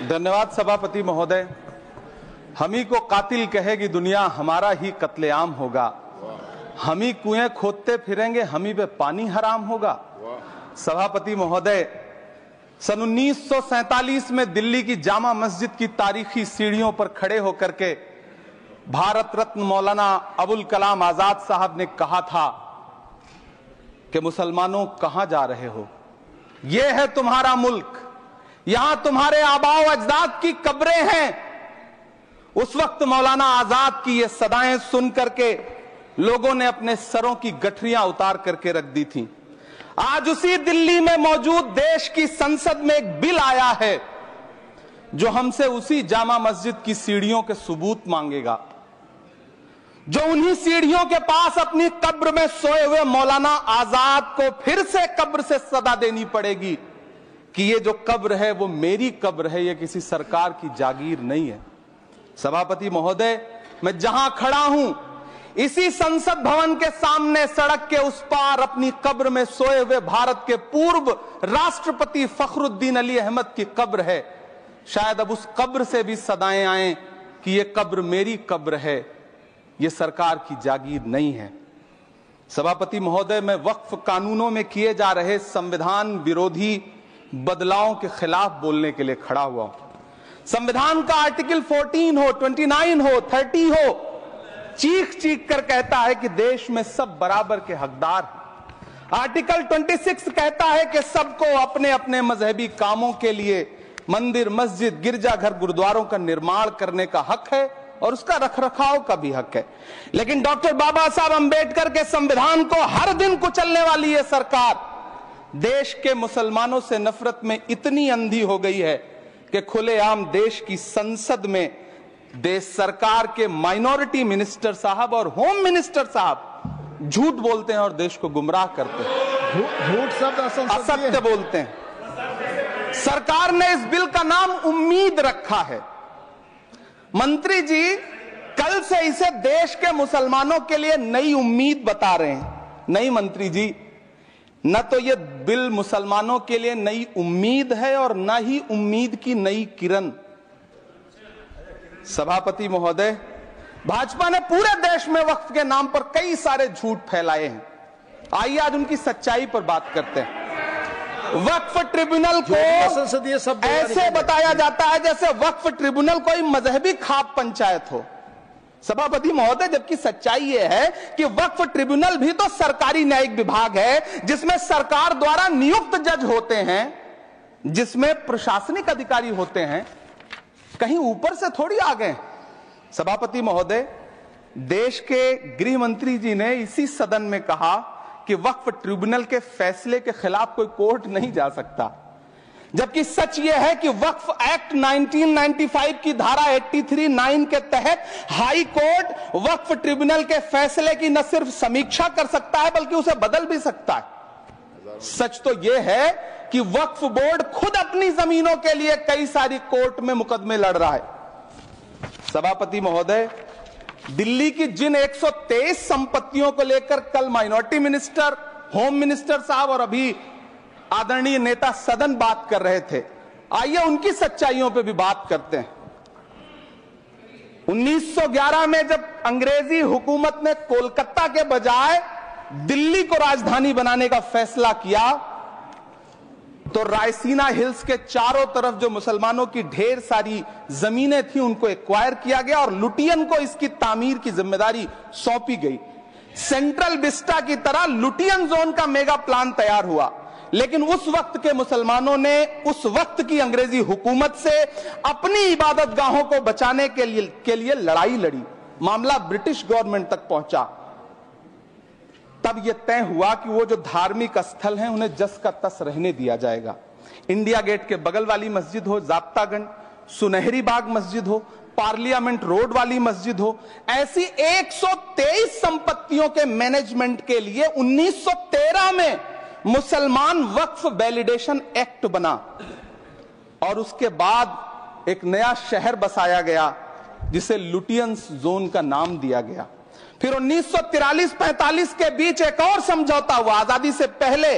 धन्यवाद सभापति महोदय। हम ही को कातिल कहेगी दुनिया, हमारा ही कत्लेआम होगा। हम ही कुएं खोदते फिरेंगे, हम ही पे पानी हराम होगा। सभापति महोदय, सन 1947 में दिल्ली की जामा मस्जिद की तारीखी सीढ़ियों पर खड़े होकर के भारत रत्न मौलाना अबुल कलाम आजाद साहब ने कहा था कि मुसलमानों कहां जा रहे हो, यह है तुम्हारा मुल्क, यहां तुम्हारे आबाओ अजदाद की कब्रें हैं। उस वक्त मौलाना आजाद की ये सदाएं सुन करके लोगों ने अपने सरों की गठरियां उतार करके रख दी थीं। आज उसी दिल्ली में मौजूद देश की संसद में एक बिल आया है जो हमसे उसी जामा मस्जिद की सीढ़ियों के सबूत मांगेगा, जो उन्हीं सीढ़ियों के पास अपनी कब्र में सोए हुए मौलाना आजाद को फिर से कब्र से सदा देनी पड़ेगी कि ये जो कब्र है वो मेरी कब्र है, ये किसी सरकार की जागीर नहीं है। सभापति महोदय, मैं जहां खड़ा हूं इसी संसद भवन के सामने सड़क के उस पार अपनी कब्र में सोए हुए भारत के पूर्व राष्ट्रपति फखरुद्दीन अली अहमद की कब्र है। शायद अब उस कब्र से भी सदाएं आए कि ये कब्र मेरी कब्र है, ये सरकार की जागीर नहीं है। सभापति महोदय, मैं वक्फ कानूनों में किए जा रहे संविधान विरोधी बदलावों के खिलाफ बोलने के लिए खड़ा हुआ हूं। संविधान का आर्टिकल 14 हो, 29 हो, 30 हो, चीख चीख कर कहता है कि देश में सब बराबर के हकदार हैं। आर्टिकल 26 कहता है कि सबको अपने अपने मजहबी कामों के लिए मंदिर, मस्जिद, गिरजाघर, गुरुद्वारों का निर्माण करने का हक है और उसका रखरखाव का भी हक है। लेकिन डॉक्टर बाबा साहब अंबेडकर के संविधान को हर दिन कुचलने वाली यह सरकार देश के मुसलमानों से नफरत में इतनी अंधी हो गई है कि खुलेआम देश की संसद में देश सरकार के माइनॉरिटी मिनिस्टर साहब और होम मिनिस्टर साहब झूठ बोलते हैं और देश को गुमराह करते हैं, झूठ शब्द असत्य बोलते हैं। सरकार ने इस बिल का नाम उम्मीद रखा है। मंत्री जी कल से इसे देश के मुसलमानों के लिए नई उम्मीद बता रहे हैं। नहीं मंत्री जी, न तो यह बिल मुसलमानों के लिए नई उम्मीद है और न ही उम्मीद की नई किरण। सभापति महोदय, भाजपा ने पूरे देश में वक्फ के नाम पर कई सारे झूठ फैलाए हैं। आइए आज उनकी सच्चाई पर बात करते हैं। वक्फ ट्रिब्यूनल को ऐसे बताया जाता है जैसे वक्फ ट्रिब्यूनल कोई मजहबी खाप पंचायत हो। सभापति महोदय, जबकि सच्चाई यह है कि वक्फ ट्रिब्यूनल भी तो सरकारी न्यायिक विभाग है जिसमें सरकार द्वारा नियुक्त जज होते हैं, जिसमें प्रशासनिक अधिकारी होते हैं, कहीं ऊपर से थोड़ी आ गए। सभापति महोदय, देश के गृह मंत्री जी ने इसी सदन में कहा कि वक्फ ट्रिब्यूनल के फैसले के खिलाफ कोई कोर्ट नहीं जा सकता, जबकि सच यह है कि वक्फ एक्ट 1995 की धारा 83(9) के तहत हाई कोर्ट वक्फ ट्रिब्यूनल के फैसले की न सिर्फ समीक्षा कर सकता है बल्कि उसे बदल भी सकता है। सच तो यह है कि वक्फ बोर्ड खुद अपनी जमीनों के लिए कई सारी कोर्ट में मुकदमे लड़ रहा है। सभापति महोदय, दिल्ली की जिन 123 संपत्तियों को लेकर कल माइनॉरिटी मिनिस्टर, होम मिनिस्टर साहब और अभी आदरणीय नेता सदन बात कर रहे थे, आइए उनकी सच्चाइयों पे भी बात करते हैं। 1911 में जब अंग्रेजी हुकूमत ने कोलकाता के बजाय दिल्ली को राजधानी बनाने का फैसला किया तो रायसीना हिल्स के चारों तरफ जो मुसलमानों की ढेर सारी जमीनें थी उनको एक्वायर किया गया और लुटियन को इसकी तामीर की जिम्मेदारी सौंपी गई। सेंट्रल विस्टा की तरह लुटियन जोन का मेगा प्लान तैयार हुआ, लेकिन उस वक्त के मुसलमानों ने उस वक्त की अंग्रेजी हुकूमत से अपनी इबादत गाहों को बचाने के लिए लड़ाई लड़ी। मामला ब्रिटिश गवर्नमेंट तक पहुंचा। तब यह तय हुआ कि वो जो धार्मिक स्थल हैं उन्हें जस का तस रहने दिया जाएगा। इंडिया गेट के बगल वाली मस्जिद हो, जाप्तागंज, सुनहरी बाग मस्जिद हो, पार्लियामेंट रोड वाली मस्जिद हो, ऐसी 123 संपत्तियों के मैनेजमेंट के लिए 1913 में मुसलमान वक्फ वैलिडेशन एक्ट बना और उसके बाद एक नया शहर बसाया गया जिसे लुटियंस जोन का नाम दिया गया। फिर 1943-45 के बीच एक और समझौता हुआ। आजादी से पहले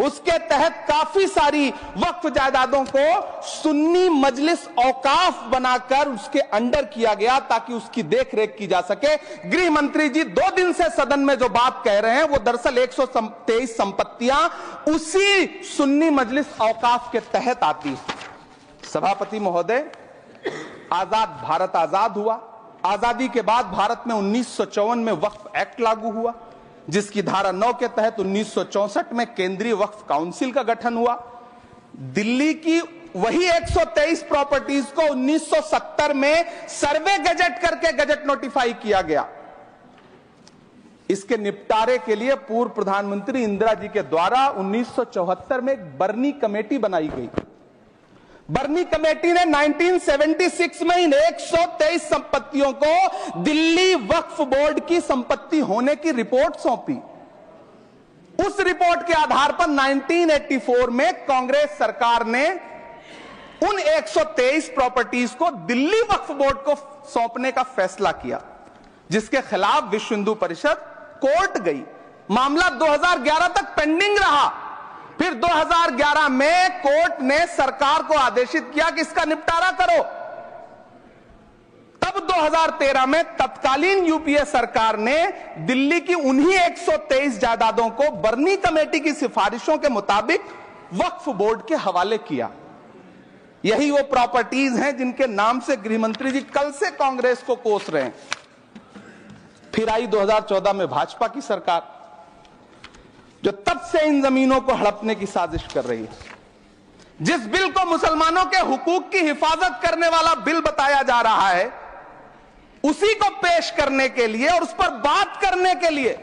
उसके तहत काफी सारी वक्फ जायदादों को सुन्नी मजलिस औकाफ बनाकर उसके अंडर किया गया ताकि उसकी देखरेख की जा सके। गृह मंत्री जी 2 दिन से सदन में जो बात कह रहे हैं वो दरअसल 123 संपत्तियां उसी सुन्नी मजलिस औकाफ के तहत आती। सभापति महोदय, आजाद भारत आजाद हुआ। आजादी के बाद भारत में 1954 में वक्फ एक्ट लागू हुआ, जिसकी धारा 9 के तहत 1964 में केंद्रीय वक्फ काउंसिल का गठन हुआ। दिल्ली की वही 123 प्रॉपर्टीज को 1970 में सर्वे गजट करके गजट नोटिफाई किया गया। इसके निपटारे के लिए पूर्व प्रधानमंत्री इंदिरा जी के द्वारा 1974 में एक बर्नी कमेटी बनाई गई। बर्नी कमेटी ने 1976 में इन 123 संपत्तियों को दिल्ली वक्फ बोर्ड की संपत्ति होने की रिपोर्ट सौंपी। उस रिपोर्ट के आधार पर 1984 में कांग्रेस सरकार ने उन 123 प्रॉपर्टीज को दिल्ली वक्फ बोर्ड को सौंपने का फैसला किया, जिसके खिलाफ विश्व हिंदू परिषद कोर्ट गई। मामला 2011 तक पेंडिंग रहा। फिर 2011 में कोर्ट ने सरकार को आदेशित किया कि इसका निपटारा करो। तब 2013 में तत्कालीन यूपीए सरकार ने दिल्ली की उन्हीं 123 जायदादों को बर्नी कमेटी की सिफारिशों के मुताबिक वक्फ बोर्ड के हवाले किया। यही वो प्रॉपर्टीज हैं जिनके नाम से गृहमंत्री जी कल से कांग्रेस को कोस रहे हैं। फिर आई 2014 में भाजपा की सरकार, जो तब से इन जमीनों को हड़पने की साजिश कर रही है। जिस बिल को मुसलमानों के हुकूक की हिफाजत करने वाला बिल बताया जा रहा है, उसी को पेश करने के लिए और उस पर बात करने के लिए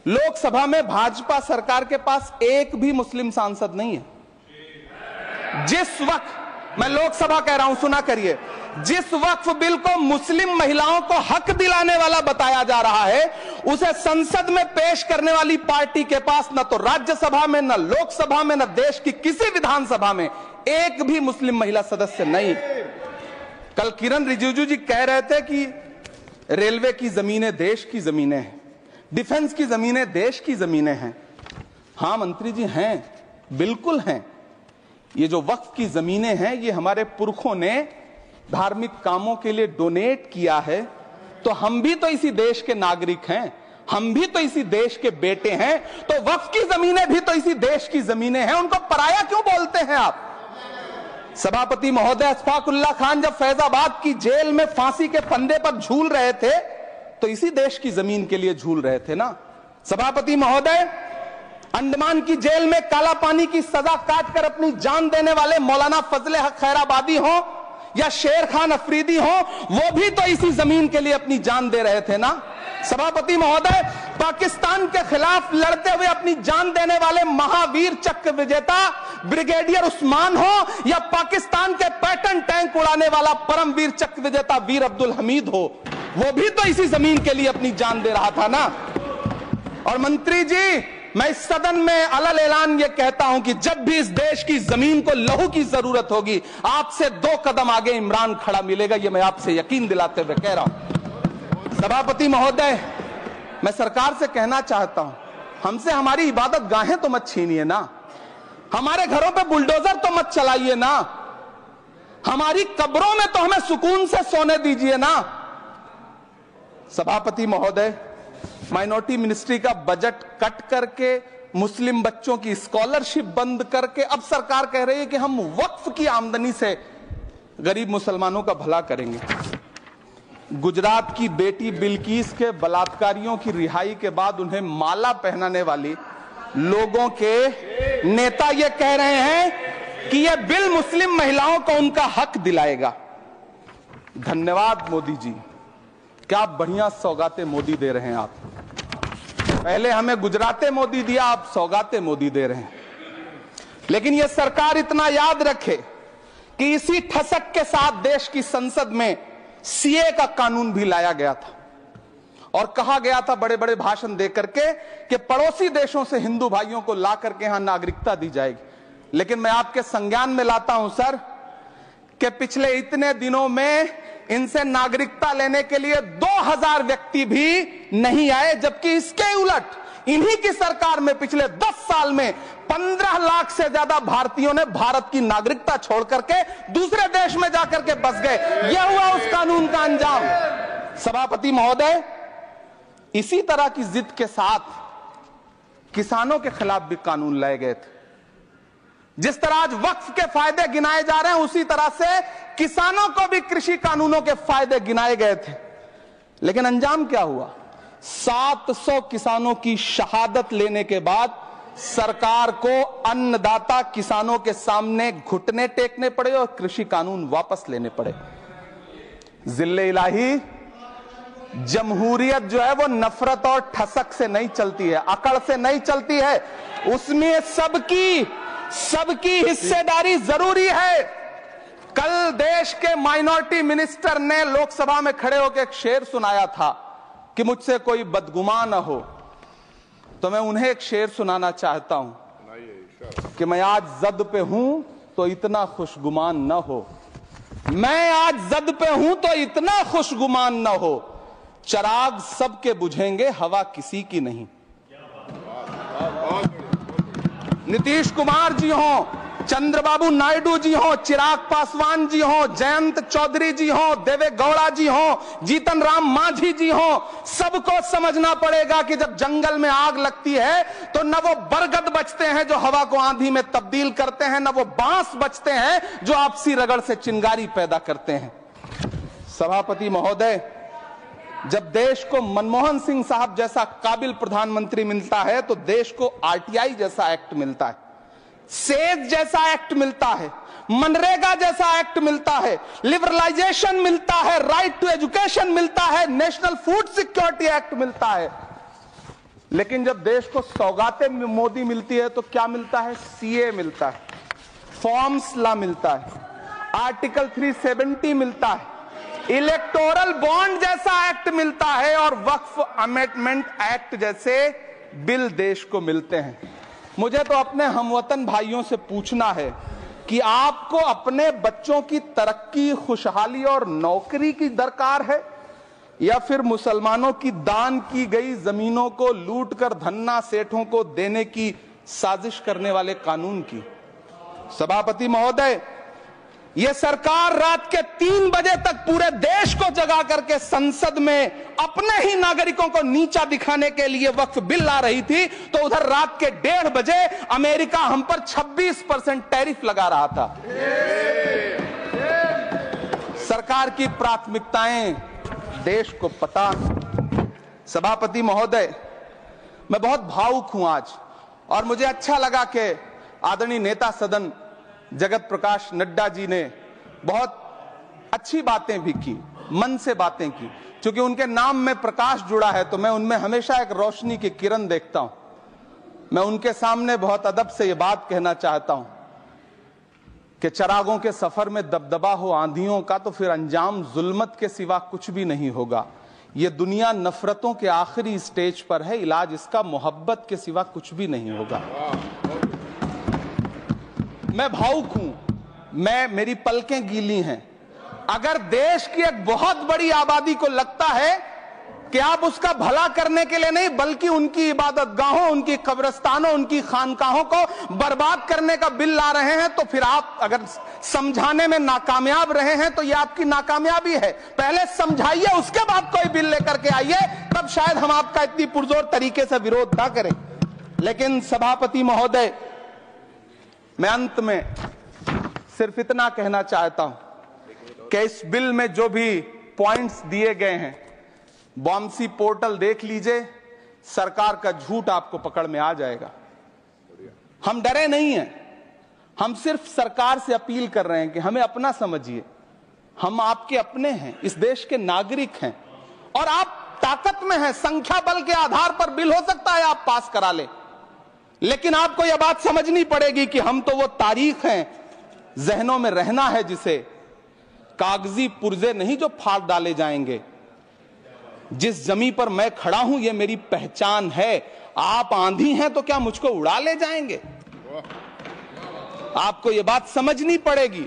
लोकसभा में भाजपा सरकार के पास एक भी मुस्लिम सांसद नहीं है। जिस वक्त, मैं लोकसभा कह रहा हूं, सुना करिए, जिस वक्फ बिल को मुस्लिम महिलाओं को हक दिलाने वाला बताया जा रहा है, उसे संसद में पेश करने वाली पार्टी के पास न तो राज्यसभा में, न लोकसभा में, न देश की किसी विधानसभा में एक भी मुस्लिम महिला सदस्य नहीं। कल किरण रिजिजू जी कह रहे थे कि रेलवे की जमीनें देश की जमीनें हैं, डिफेंस की जमीनें देश की जमीनें हैं। हां मंत्री जी, हैं, बिल्कुल हैं। ये जो वक्फ की जमीनें हैं, ये हमारे पुरखों ने धार्मिक कामों के लिए डोनेट किया है। तो हम भी तो इसी देश के नागरिक हैं, हम भी तो इसी देश के बेटे हैं। तो वक्फ की जमीनें भी तो इसी देश की जमीनें हैं, उनको पराया क्यों बोलते हैं आप? सभापति महोदय, अशफाकुल्लाह खान जब फैजाबाद की जेल में फांसी के फंदे पर झूल रहे थे तो इसी देश की जमीन के लिए झूल रहे थे ना। सभापति महोदय, अंडमान की जेल में काला पानी की सजा काटकर अपनी जान देने वाले मौलाना फजले हक खैराबादी हो या शेर खान अफरीदी हो, वो भी तो इसी जमीन के लिए अपनी जान दे रहे थे ना। सभापति महोदय, पाकिस्तान के खिलाफ लड़ते हुए अपनी जान देने वाले महावीर चक्र विजेता ब्रिगेडियर उस्मान हो या पाकिस्तान के पैटर्न टैंक उड़ाने वाला परमवीर चक्र विजेता वीर अब्दुल हमीद हो, वो भी तो इसी जमीन के लिए अपनी जान दे रहा था ना। और मंत्री जी, मैं इस सदन में अलल ऐलान ये कहता हूं कि जब भी इस देश की जमीन को लहू की जरूरत होगी, आपसे 2 कदम आगे इमरान खड़ा मिलेगा। ये मैं आपसे यकीन दिलाते हुए कह रहा हूं। सभापति महोदय, मैं सरकार से कहना चाहता हूं, हमसे हमारी इबादत गाहें तो मत छीनिए ना, हमारे घरों पे बुलडोजर तो मत चलाइए ना, हमारी कब्रों में तो हमें सुकून से सोने दीजिए ना। सभापति महोदय, माइनॉरिटी मिनिस्ट्री का बजट कट करके, मुस्लिम बच्चों की स्कॉलरशिप बंद करके अब सरकार कह रही है कि हम वक्फ की आमदनी से गरीब मुसलमानों का भला करेंगे। गुजरात की बेटी बिल्किस के बलात्कारियों की रिहाई के बाद उन्हें माला पहनाने वाली लोगों के नेता ये कह रहे हैं कि यह बिल मुस्लिम महिलाओं को उनका हक दिलाएगा। धन्यवाद मोदी जी, क्या बढ़िया सौगातें मोदी दे रहे हैं आप। पहले हमें गुजराते मोदी दिया, आप सौगाते मोदी दे रहे हैं। लेकिन यह सरकार इतना याद रखे कि इसी ठसक के साथ देश की संसद में सीए का कानून भी लाया गया था और कहा गया था बड़े बड़े भाषण देकर के कि पड़ोसी देशों से हिंदू भाइयों को ला करके यहां नागरिकता दी जाएगी। लेकिन मैं आपके संज्ञान में लाता हूं सर कि पिछले इतने दिनों में इनसे नागरिकता लेने के लिए 2000 व्यक्ति भी नहीं आए, जबकि इसके उलट इन्हीं की सरकार में पिछले 10 साल में 15 लाख से ज्यादा भारतीयों ने भारत की नागरिकता छोड़ करके दूसरे देश में जाकर के बस गए। यह हुआ उस कानून का अंजाम। सभापति महोदय, इसी तरह की जिद के साथ किसानों के खिलाफ भी कानून लाए गए थे। जिस तरह आज वक्फ के फायदे गिनाए जा रहे हैं, उसी तरह से किसानों को भी कृषि कानूनों के फायदे गिनाए गए थे। लेकिन अंजाम क्या हुआ? 700 किसानों की शहादत लेने के बाद सरकार को अन्नदाता किसानों के सामने घुटने टेकने पड़े और कृषि कानून वापस लेने पड़े। जिल्ले इलाही, जमहूरियत जो है वो नफरत और ठसक से नहीं चलती है, अकड़ से नहीं चलती है, उसमें सबकी हिस्सेदारी जरूरी है। कल देश के माइनॉरिटी मिनिस्टर ने लोकसभा में खड़े होकर एक शेर सुनाया था कि मुझसे कोई बदगुमान न हो, तो मैं उन्हें एक शेर सुनाना चाहता हूं कि मैं आज जद पे हूं तो इतना खुशगुमान न हो, मैं आज जद पे हूं तो इतना खुशगुमान न हो, चराग सबके बुझेंगे हवा किसी की नहीं। नीतीश कुमार जी हो, चंद्रबाबू नायडू जी हो, चिराग पासवान जी हो, जयंत चौधरी जी हो, देवे गौड़ा जी हो, जीतन राम मांझी जी हो, सबको समझना पड़ेगा कि जब जंगल में आग लगती है तो न वो बरगद बचते हैं जो हवा को आंधी में तब्दील करते हैं, न वो बांस बचते हैं जो आपसी रगड़ से चिंगारी पैदा करते हैं। सभापति महोदय, जब देश को मनमोहन सिंह साहब जैसा काबिल प्रधानमंत्री मिलता है तो देश को आरटीआई जैसा एक्ट मिलता है, सेज जैसा एक्ट मिलता है, मनरेगा जैसा एक्ट मिलता है, लिबरलाइजेशन मिलता है, राइट टू एजुकेशन मिलता है, नेशनल फूड सिक्योरिटी एक्ट मिलता है। लेकिन जब देश को सौगातें मोदी मिलती है तो क्या मिलता है? सीए मिलता है, फॉर्म्स लॉ मिलता है, आर्टिकल 370 मिलता है, इलेक्टोरल बॉन्ड जैसा एक्ट मिलता है और वक्फ अमेंडमेंट एक्ट जैसे बिल देश को मिलते हैं। मुझे तो अपने हमवतन भाइयों से पूछना है कि आपको अपने बच्चों की तरक्की, खुशहाली और नौकरी की दरकार है या फिर मुसलमानों की दान की गई जमीनों को लूट कर धन्ना सेठों को देने की साजिश करने वाले कानून की? सभापति महोदय, यह सरकार रात के 3 बजे तक पूरे देश को जगा करके संसद में अपने ही नागरिकों को नीचा दिखाने के लिए वक्फ बिल ला रही थी, तो उधर रात के 1:30 बजे अमेरिका हम पर 26% टैरिफ लगा रहा था। सरकार की प्राथमिकताएं देश को पता। सभापति महोदय, मैं बहुत भावुक हूं आज, और मुझे अच्छा लगा कि आदरणीय नेता सदन जगत प्रकाश नड्डा जी ने बहुत अच्छी बातें भी की, मन से बातें की। क्योंकि उनके नाम में प्रकाश जुड़ा है तो मैं उनमें हमेशा एक रोशनी की किरण देखता हूं। मैं उनके सामने बहुत अदब से यह बात कहना चाहता हूं कि चरागों के सफर में दबदबा हो आंधियों का तो फिर अंजाम जुल्मत के सिवा कुछ भी नहीं होगा। यह दुनिया नफरतों के आखिरी स्टेज पर है, इलाज इसका मोहब्बत के सिवा कुछ भी नहीं होगा। मैं भावुक हूं, मेरी पलकें गीली हैं। अगर देश की एक बहुत बड़ी आबादी को लगता है कि आप उसका भला करने के लिए नहीं बल्कि उनकी इबादतगाहों, उनकी कब्रिस्तानों, उनकी खानकाहों को बर्बाद करने का बिल ला रहे हैं, तो फिर आप अगर समझाने में नाकामयाब रहे हैं तो यह आपकी नाकामयाबी है। पहले समझाइए, उसके बाद कोई बिल लेकर के आइए, तब शायद हम आपका इतनी पुरजोर तरीके से विरोध ना करें। लेकिन सभापति महोदय, मैं अंत में सिर्फ इतना कहना चाहता हूं कि इस बिल में जो भी पॉइंट्स दिए गए हैं, बॉम्सी पोर्टल देख लीजिए, सरकार का झूठ आपको पकड़ में आ जाएगा। हम डरे नहीं हैं, हम सिर्फ सरकार से अपील कर रहे हैं कि हमें अपना समझिए। हम आपके अपने हैं, इस देश के नागरिक हैं और आप ताकत में हैं। संख्या बल के आधार पर बिल हो सकता है आप पास करा ले, लेकिन आपको यह बात समझनी पड़ेगी कि हम तो वो तारीख हैं, जहनों में रहना है जिसे, कागजी पुर्जे नहीं जो फाड़ डाले जाएंगे। जिस जमीन पर मैं खड़ा हूं यह मेरी पहचान है। आप आंधी हैं तो क्या मुझको उड़ा ले जाएंगे? आपको यह बात समझनी पड़ेगी।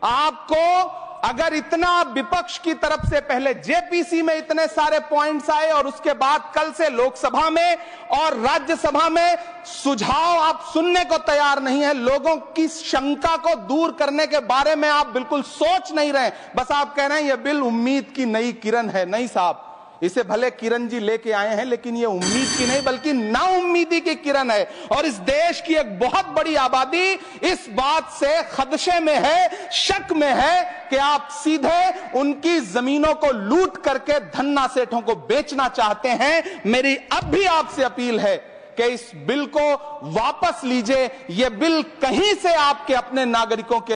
आपको अगर इतना विपक्ष की तरफ से पहले जेपीसी में इतने सारे पॉइंट्स आए और उसके बाद कल से लोकसभा में और राज्यसभा में सुझाव आप सुनने को तैयार नहीं है, लोगों की शंका को दूर करने के बारे में आप बिल्कुल सोच नहीं रहे, बस आप कह रहे हैं यह बिल उम्मीद की नई किरण है। नहीं साहब, इसे भले किरण जी लेके आए हैं, लेकिन ये उम्मीद की नहीं बल्कि नाउम्मीदी की किरण है। और इस देश की एक बहुत बड़ी आबादी इस बात से खदशे में है, शक में है कि आप सीधे उनकी जमीनों को लूट करके धन्ना सेठों को बेचना चाहते हैं। मेरी अब भी आपसे अपील है कि इस बिल को वापस लीजिए। यह बिल कहीं से आपके अपने नागरिकों के